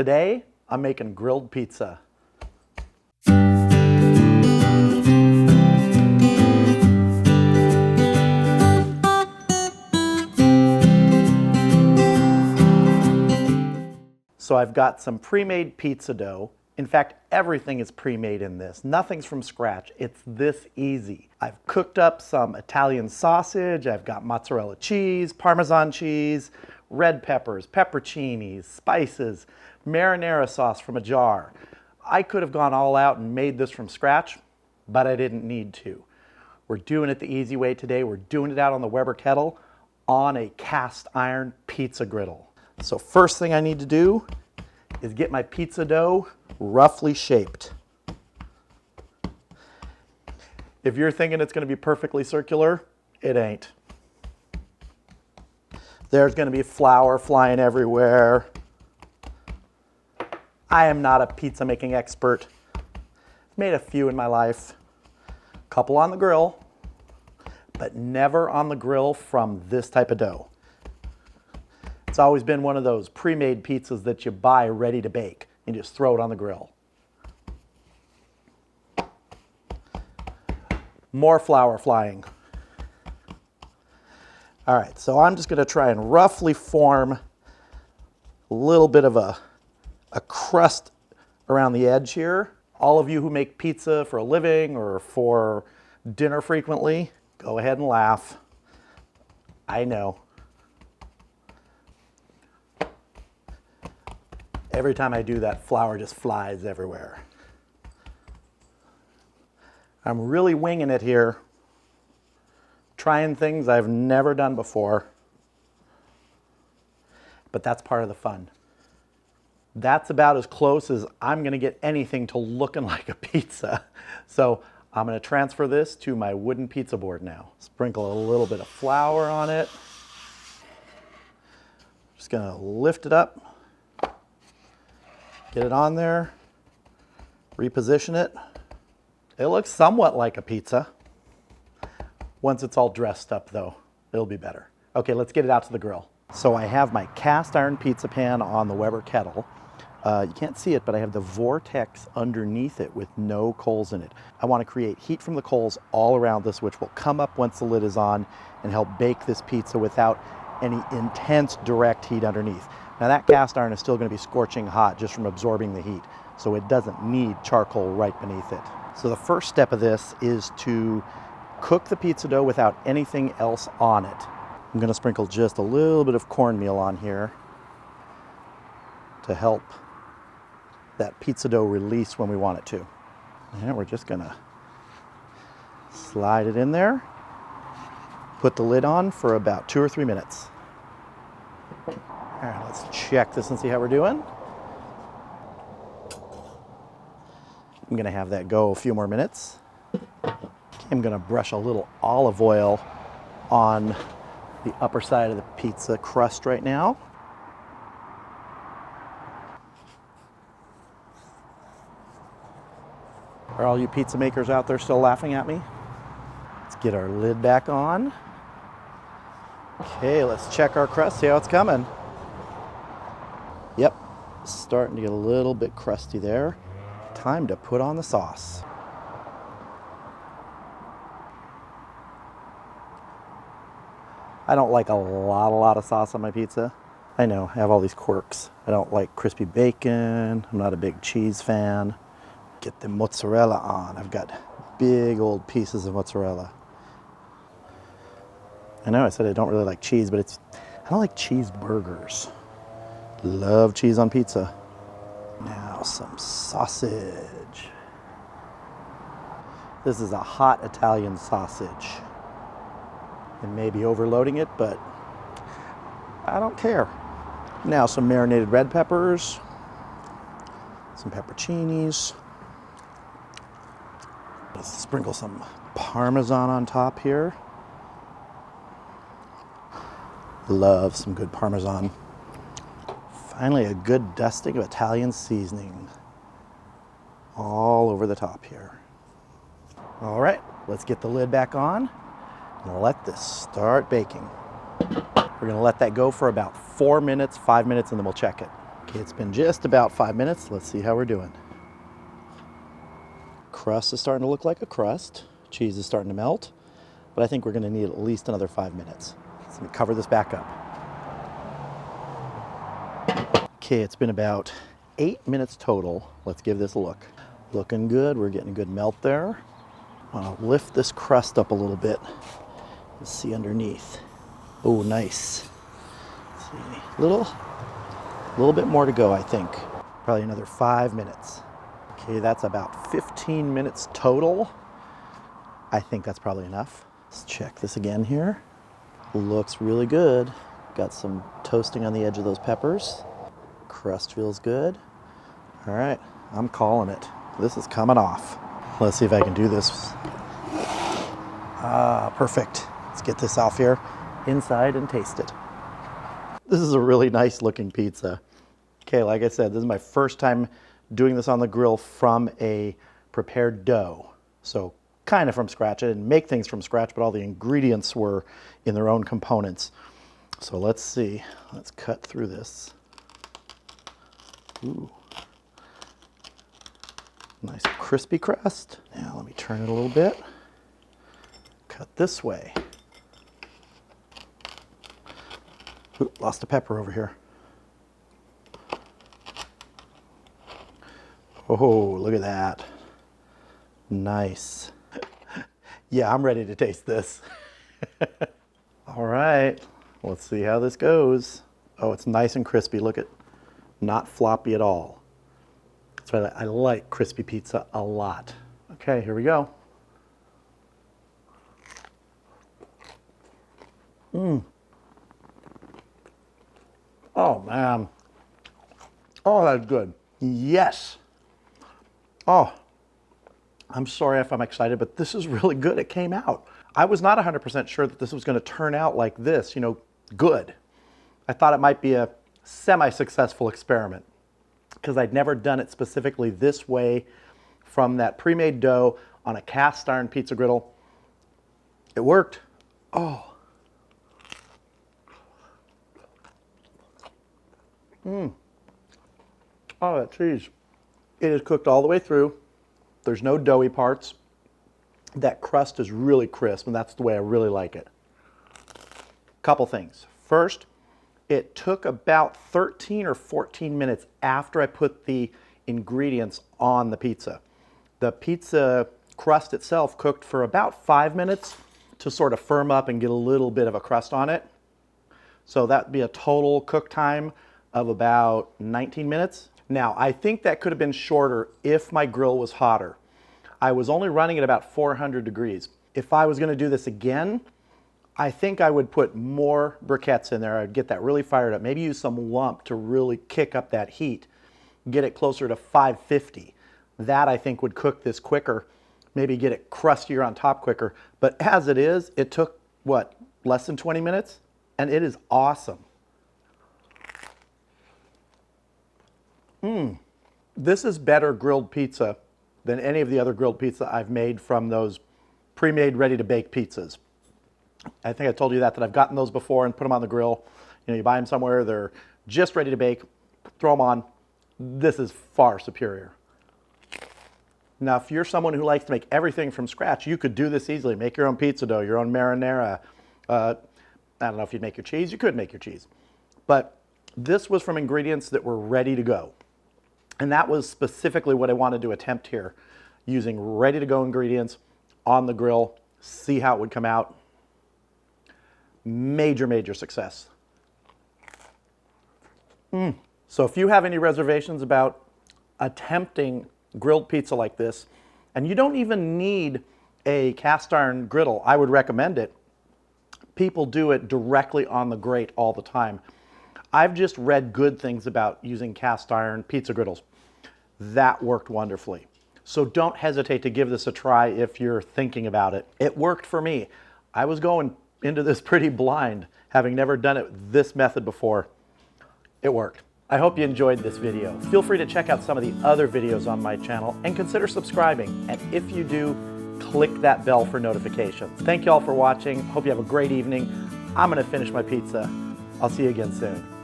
Today, I'm making grilled pizza. So I've got some pre-made pizza dough. In fact, everything is pre-made in this. Nothing's from scratch. It's this easy. I've cooked up some Italian sausage. I've got mozzarella cheese, Parmesan cheese, red peppers, pepperoncinis, spices, marinara sauce from a jar. I could have gone all out and made this from scratch, but I didn't need to. We're doing it the easy way today. We're doing it out on the Weber Kettle on a cast iron pizza griddle. So first thing I need to do is get my pizza dough roughly shaped. If you're thinking it's going to be perfectly circular, it ain't. There's going to be flour flying everywhere. I am not a pizza making expert. I've made a few in my life, a couple on the grill, but never on the grill from this type of dough. It's always been one of those pre-made pizzas that you buy ready to bake and just throw it on the grill. More flour flying. All right, so I'm just going to try and roughly form a little bit of a crust around the edge here. All of you who make pizza for a living or for dinner frequently, go ahead and laugh. I know. Every time I do that, flour just flies everywhere. I'm really winging it here, trying things I've never done before, but that's part of the fun. That's about as close as I'm going to get anything to looking like a pizza. So I'm going to transfer this to my wooden pizza board now. Sprinkle a little bit of flour on it. Just going to lift it up. Get it on there, reposition it. It looks somewhat like a pizza. Once it's all dressed up though, it'll be better. Okay, let's get it out to the grill. So I have my cast iron pizza pan on the Weber Kettle. You can't see it, but I have the vortex underneath it with no coals in it. I want to create heat from the coals all around this, which will come up once the lid is on and help bake this pizza without any intense direct heat underneath. Now that cast iron is still going to be scorching hot just from absorbing the heat, so it doesn't need charcoal right beneath it. So the first step of this is to cook the pizza dough without anything else on it. I'm going to sprinkle just a little bit of cornmeal on here to help that pizza dough release when we want it to. And we're just going to slide it in there, put the lid on for about 2 or 3 minutes. All right, let's check this and see how we're doing. I'm gonna have that go a few more minutes. I'm gonna brush a little olive oil on the upper side of the pizza crust right now. Are all you pizza makers out there still laughing at me? Let's get our lid back on. Okay, let's check our crust, see how it's coming. Yep, starting to get a little bit crusty there. Time to put on the sauce. I don't like a lot of sauce on my pizza. I know, I have all these quirks. I don't like crispy bacon. I'm not a big cheese fan. Get the mozzarella on. I've got big old pieces of mozzarella. I know I said I don't really like cheese, but I don't like cheeseburgers. Love cheese on pizza. Now some sausage. This is a hot Italian sausage. And maybe overloading it, but I don't care. Now some marinated red peppers, some pepperoncinis. Let's sprinkle some Parmesan on top here. Love some good Parmesan. Finally, a good dusting of Italian seasoning all over the top here. All right, let's get the lid back on and let this start baking. We're gonna let that go for about 4 minutes, 5 minutes, and then we'll check it. Okay, it's been just about 5 minutes. Let's see how we're doing. Crust is starting to look like a crust. Cheese is starting to melt, but I think we're gonna need at least another 5 minutes. So let me cover this back up. Okay, it's been about 8 minutes total. Let's give this a look. Looking good, we're getting a good melt there. I'll lift this crust up a little bit. Let's see underneath. Oh, nice. Let's see, a little bit more to go, I think. Probably another 5 minutes. Okay, that's about 15 minutes total. I think that's probably enough. Let's check this again here. Looks really good. Got some toasting on the edge of those peppers. Crust feels good. All right, I'm calling it. This is coming off. Let's see if I can do this. Ah, perfect. Let's get this off here, inside, and taste it. This is a really nice looking pizza. Okay, like I said, this is my first time doing this on the grill from a prepared dough. So kind of from scratch. I didn't make things from scratch, but all the ingredients were in their own components. So let's see. Let's cut through this. Ooh. Nice crispy crust. Now let me turn it a little bit. Cut this way. Ooh, lost a pepper over here. Oh, look at that. Nice. Yeah, I'm ready to taste this. All right, let's see how this goes. Oh, it's nice and crispy. Look at, not floppy at all. That's why I like crispy pizza a lot. Okay, here we go. Oh, man. Oh, that's good. Yes. Oh, I'm sorry if I'm excited, but this is really good. It came out. I was not 100% sure that this was going to turn out like this, you know, good. I thought it might be a semi-successful experiment because I'd never done it specifically this way from that pre-made dough on a cast iron pizza griddle. It worked. Oh. Oh, that cheese. It is cooked all the way through. There's no doughy parts. That crust is really crisp, and that's the way I really like it. Couple things. First, it took about 13 or 14 minutes after I put the ingredients on the pizza. The pizza crust itself cooked for about 5 minutes to sort of firm up and get a little bit of a crust on it. So that'd be a total cook time of about 19 minutes. Now, I think that could have been shorter if my grill was hotter. I was only running at about 400 degrees. If I was gonna do this again, I think I would put more briquettes in there. I'd get that really fired up. Maybe use some lump to really kick up that heat. Get it closer to 550. That I think would cook this quicker. Maybe get it crustier on top quicker. But as it is, it took, what, less than 20 minutes? And it is awesome. This is better grilled pizza than any of the other grilled pizza I've made from those pre-made ready-to-bake pizzas. I think I told you that I've gotten those before and put them on the grill. You know, you buy them somewhere, they're just ready to bake, throw them on. This is far superior. Now, if you're someone who likes to make everything from scratch, you could do this easily. Make your own pizza dough, your own marinara. I don't know if you'd make your cheese. You could make your cheese. But this was from ingredients that were ready to go. And that was specifically what I wanted to attempt here, using ready-to-go ingredients on the grill, see how it would come out. Major, major success. So if you have any reservations about attempting grilled pizza like this, and you don't even need a cast iron griddle, I would recommend it. People do it directly on the grate all the time. I've just read good things about using cast iron pizza griddles. That worked wonderfully. So don't hesitate to give this a try if you're thinking about it. It worked for me. I was going into this pretty blind, having never done it this method before. It worked. I hope you enjoyed this video. Feel free to check out some of the other videos on my channel and consider subscribing. And if you do, click that bell for notifications. Thank you all for watching. Hope you have a great evening. I'm gonna finish my pizza. I'll see you again soon.